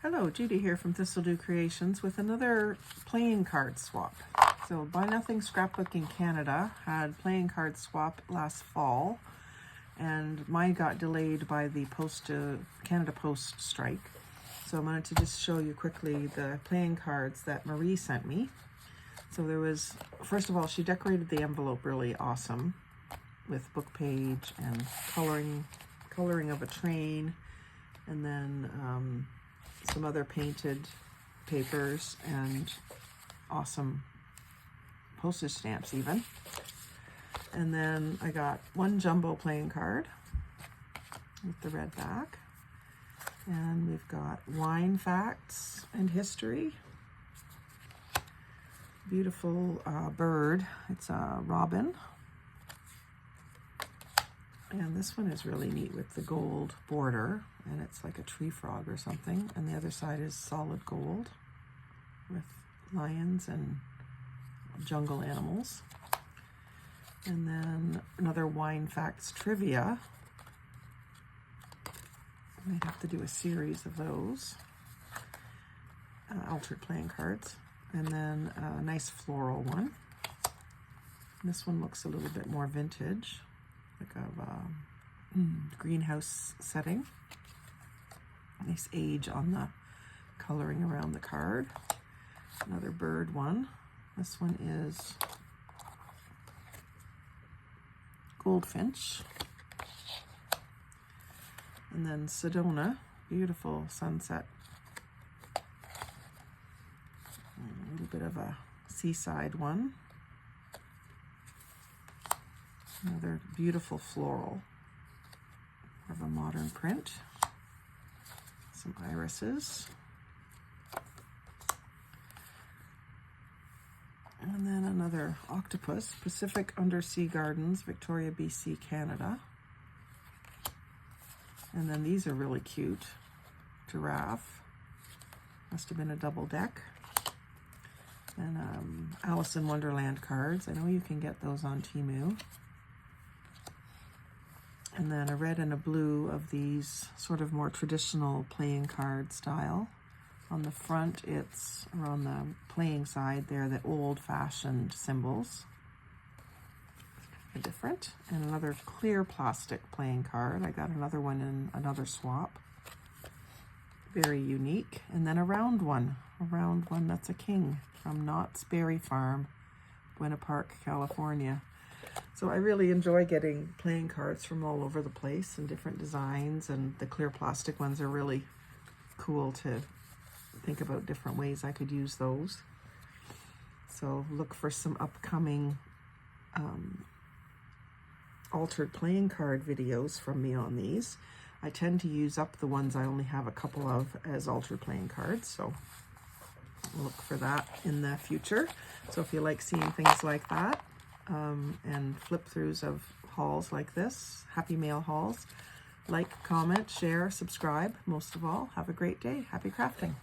Hello, Judy here from Thistledew Creations with another playing card swap. So Buy Nothing Scrapbook in Canada had playing card swap last fall, and mine got delayed by the Canada Post strike. So I wanted to just show you quickly the playing cards that Marie sent me. So there was, first of all, she decorated the envelope really awesome with book page and coloring of a train, and then some other painted papers and awesome postage stamps even. And then I got one jumbo playing card with the red back. And we've got wine facts and history. Beautiful bird. It's a robin. And this one is really neat with the gold border, and it's like a tree frog or something. And the other side is solid gold with lions and jungle animals. And then another wine facts trivia. I might have to do a series of those. Altered playing cards. And then a nice floral one. This one looks a little bit more vintage, like a greenhouse setting. Nice age on the coloring around the card. Another bird one. This one is goldfinch. And then Sedona, beautiful sunset. A little bit of a seaside one. Another beautiful floral, more of a modern print. Some irises. And then another octopus, Pacific Undersea Gardens, Victoria, BC, Canada. And then these are really cute. Giraffe. Must have been a double deck. And Alice in Wonderland cards. I know you can get those on Temu. And then a red and a blue of these sort of more traditional playing card style. On the front, or on the playing side, they're the old-fashioned symbols. Different. And another clear plastic playing card. I got another one in another swap. Very unique. And then a round one that's a king from Knott's Berry Farm, Buena Park, California. So I really enjoy getting playing cards from all over the place and different designs, and the clear plastic ones are really cool to think about different ways I could use those. So look for some upcoming altered playing card videos from me on these. I tend to use up the ones I only have a couple of as altered playing cards, so look for that in the future. So if you like seeing things like that, and flip-throughs of hauls like this, happy mail hauls, like, comment, share, subscribe. Most of all, have a great day. Happy crafting.